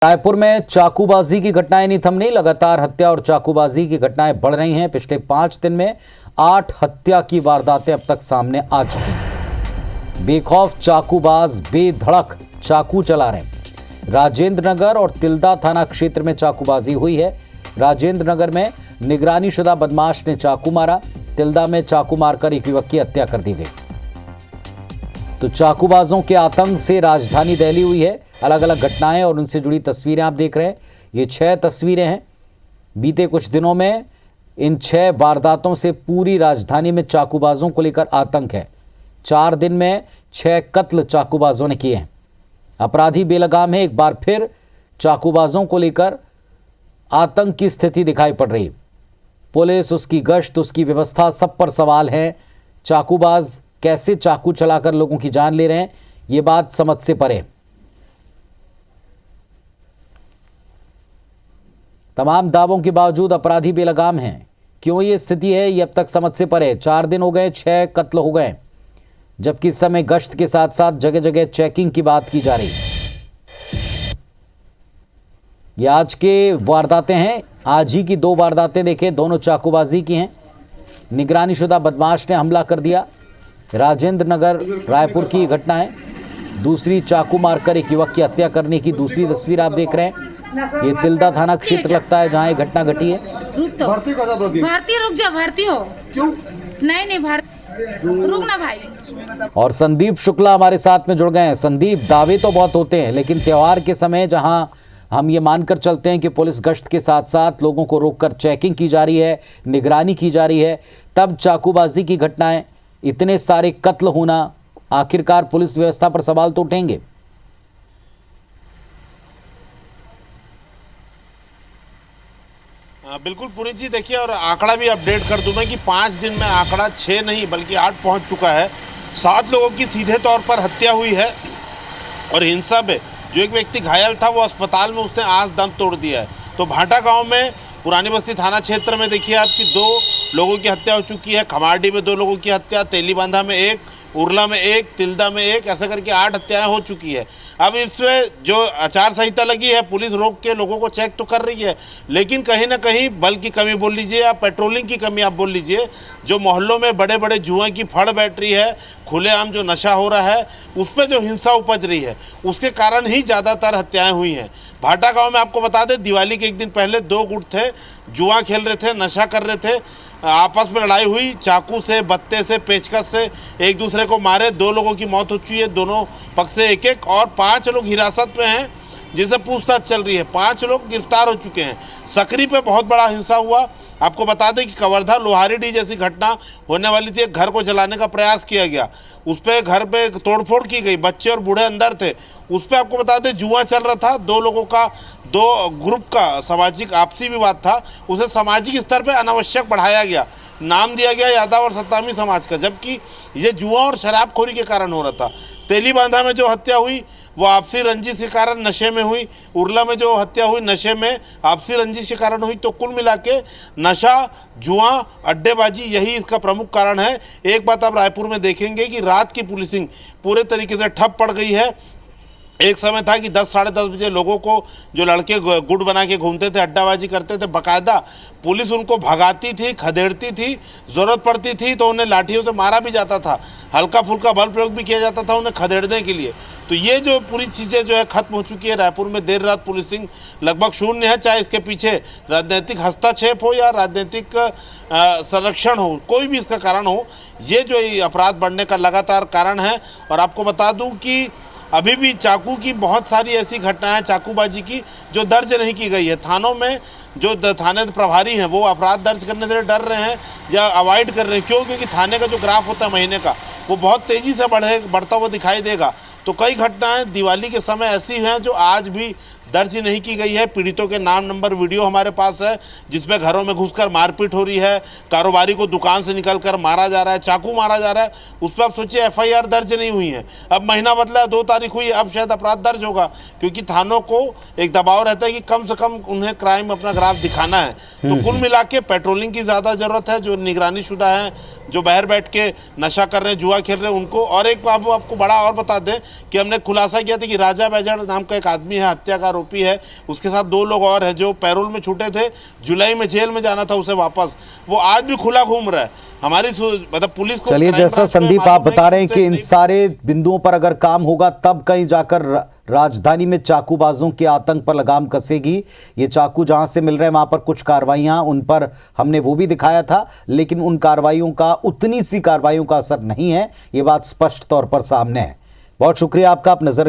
रायपुर में चाकूबाजी की घटनाएं नहीं थम रही। लगातार हत्या और चाकूबाजी की घटनाएं बढ़ रही हैं। पिछले 5 दिन में 8 हत्या की वारदातें अब तक सामने आ चुकी हैं। बेखौफ चाकूबाज बेधड़क चाकू चला रहे हैं। राजेंद्र नगर और तिल्दा थाना क्षेत्र में चाकूबाजी हुई है। राजेंद्र नगर में निगरानीशुदा बदमाश ने चाकू मारा। तिल्दा में चाकू मारकर एक युवक की हत्या कर दी गई। तो चाकूबाजों के आतंक से राजधानी दहली हुई है। अलग अलग घटनाएं और उनसे जुड़ी तस्वीरें आप देख रहे हैं। ये 6 तस्वीरें हैं। बीते कुछ दिनों में इन 6 वारदातों से पूरी राजधानी में चाकूबाजों को लेकर आतंक है। 4 दिन में 6 कत्ल चाकूबाजों ने किए हैं। अपराधी बेलगाम है। एक बार फिर चाकूबाजों को लेकर आतंक की स्थिति दिखाई पड़ रही है। पुलिस, उसकी गश्त, उसकी व्यवस्था, सब पर सवाल है। चाकूबाज कैसे चाकू चलाकर लोगों की जान ले रहे हैं, ये बात समझ से परे। तमाम दावों के बावजूद अपराधी बेलगाम हैं। क्यों ये स्थिति है, ये अब तक समझ से परे। 4 दिन हो गए, 6 कत्ल हो गए, जबकि इस समय गश्त के साथ साथ जगह जगह चेकिंग की बात की जा रही है। ये आज के वारदातें हैं। आज ही की 2 वारदातें देखें, दोनों चाकूबाजी की हैं। निगरानीशुदा बदमाश ने हमला कर दिया। राजेंद्र नगर रायपुर की घटना है। दूसरी चाकू मारकर एक युवक की हत्या करने की दूसरी तस्वीर आप देख रहे हैं। ये तिल्दा थाना क्षेत्र लगता है जहां ये घटना घटी है। भारतीय रुक जा, भारतीय हो क्यों? नहीं भारतीय रुक ना भाई। और संदीप शुक्ला हमारे साथ में जुड़ गए हैं। संदीप, दावे तो बहुत होते हैं, लेकिन त्योहार के समय जहां हम ये मानकर चलते हैं कि पुलिस गश्त के साथ साथ लोगों को रोककर चेकिंग की जा रही है, निगरानी की जा रही है, तब चाकूबाजी की घटनाएं, इतने सारे कत्ल होना, आखिरकार पुलिस व्यवस्था पर सवाल तो उठेंगे। बिल्कुल पुनीत जी, देखिए, और आंकड़ा भी अपडेट कर दूं मैं कि 5 दिन में आंकड़ा 6 नहीं बल्कि 8 पहुंच चुका है। 7 लोगों की सीधे तौर पर हत्या हुई है और हिंसा में जो एक व्यक्ति घायल था वो अस्पताल में उसने आज दम तोड़ दिया है। तो भाटा गांव में पुरानी बस्ती थाना क्षेत्र में देखिए आपकी 2 लोगों की हत्या हो चुकी है। खमारडी में 2 लोगों की हत्या, तेलीबांधा में 1, उरला में 1, तिल्दा में 1, ऐसा करके 8 हत्याएं हो चुकी है। अब इसमें जो आचार संहिता लगी है, पुलिस रोक के लोगों को चेक तो कर रही है, लेकिन कहीं ना कहीं बल की कमी बोल लीजिए या पेट्रोलिंग की कमी आप बोल लीजिए। जो मोहल्लों में बड़े बड़े जुआ की फड़ बैठ रही है, खुलेआम जो नशा हो रहा है, उस पर जो हिंसा उपज रही है, उसके कारण ही ज़्यादातर हत्याएँ हुई हैं। भाटा गाँव में आपको बता दें, दिवाली के एक दिन पहले 2 गुट थे, जुआ खेल रहे थे, नशा कर रहे थे, आपस में लड़ाई हुई, चाकू से, बत्ते से, पेचकस से एक दूसरे को मारे। 2 लोगों की मौत हो चुकी है, दोनों पक्ष से 1-1, और 5 लोग हिरासत में हैं जिनसे पूछताछ चल रही है। 5 लोग गिरफ्तार हो चुके हैं। सकरी पे बहुत बड़ा हिंसा हुआ। आपको बता दें कि कवर्धा लोहारीडीह जैसी घटना होने वाली थी। एक घर को जलाने का प्रयास किया गया, उस पर घर पे तोड़फोड़ की गई, बच्चे और बूढ़े अंदर थे। उस पर आपको बता दें जुआ चल रहा था। 2 लोगों का, 2 ग्रुप का सामाजिक आपसी विवाद था, उसे सामाजिक स्तर पर अनावश्यक बढ़ाया गया। नाम दिया गया यादव और सत्तामी समाज का, जबकि ये जुआ और शराबखोरी के कारण हो रहा था। तेलीबांधा में जो हत्या हुई वो आपसी रंजिश के कारण नशे में हुई। उरला में जो हत्या हुई नशे में आपसी रंजिश के कारण हुई। तो कुल मिला के नशा, जुआ, अड्डेबाजी, यही इसका प्रमुख कारण है। एक बात आप रायपुर में देखेंगे कि रात की पुलिसिंग पूरे तरीके से ठप पड़ गई है। एक समय था कि 10 साढ़े 10 बजे लोगों को, जो लड़के गुट बना के घूमते थे, अड्डाबाजी करते थे, बाकायदा पुलिस उनको भगाती थी, खदेड़ती थी, ज़रूरत पड़ती थी तो उन्हें लाठियों से मारा भी जाता था, हल्का फुल्का बल प्रयोग भी किया जाता था उन्हें खदेड़ने के लिए। तो ये जो पूरी चीज़ें जो है ख़त्म हो चुकी है। रायपुर में देर रात पुलिसिंग लगभग शून्य है, चाहे इसके पीछे राजनीतिक हस्तक्षेप हो या राजनीतिक संरक्षण हो, कोई भी इसका कारण हो, ये जो अपराध बढ़ने का लगातार कारण है। और आपको बता दूँ कि अभी भी चाकू की बहुत सारी ऐसी घटनाएं, चाकूबाजी की, जो दर्ज नहीं की गई है। थानों में जो थाने प्रभारी हैं वो अपराध दर्ज करने से डर रहे हैं या अवॉइड कर रहे हैं। क्यों? क्योंकि थाने का जो ग्राफ होता है महीने का, वो बहुत तेज़ी से बढ़ता हुआ दिखाई देगा। तो कई घटनाएं दिवाली के समय ऐसी हैं जो आज भी दर्ज नहीं की गई है। पीड़ितों के नाम, नंबर, वीडियो हमारे पास है, जिसमें घरों में घुसकर मारपीट हो रही है, कारोबारी को दुकान से निकलकर मारा जा रहा है, चाकू मारा जा रहा है। उस पर आप सोचिए FIR दर्ज नहीं हुई है। अब महीना बदला, 2 तारीख हुई, अब शायद अपराध दर्ज होगा, क्योंकि थानों को एक दबाव रहता है कि कम से कम उन्हें क्राइम अपना ग्राफ दिखाना है। तो कुल मिला के पेट्रोलिंग की ज़्यादा ज़रूरत है। जो निगरानी शुदा हैं, जो बाहर बैठ के नशा कर रहे हैं, जुआ खेल रहे हैं, उनको। और एक आपको बड़ा और बता दें कि हमने खुलासा किया था कि राजा बैजड़ नाम का एक आदमी है, हत्या का आरोपी है, उसके साथ 2 लोग और हैं जो पैरोल में छूटे थे, जुलाई में जेल में जाना था उसे वापस, वो आज भी खुला घूम रहा है। हमारी मतलब पुलिस को चलिए, जैसा संदीप आप बता रहे हैं कि इन सारे बिंदुओं पर अगर काम होगा तब कहीं जाकर राजधानी में चाकूबाजों के आतंक पर लगाम कसेगी। ये चाकू जहां से मिल रहे हैं वहां पर कुछ कार्रवाइयां, उन पर हमने वो भी दिखाया था, लेकिन उन कार्रवाइयों का, उतनी सी कार्रवाइयों का असर नहीं है, ये बात स्पष्ट तौर पर सामने है। बहुत शुक्रिया आपका, आप नजर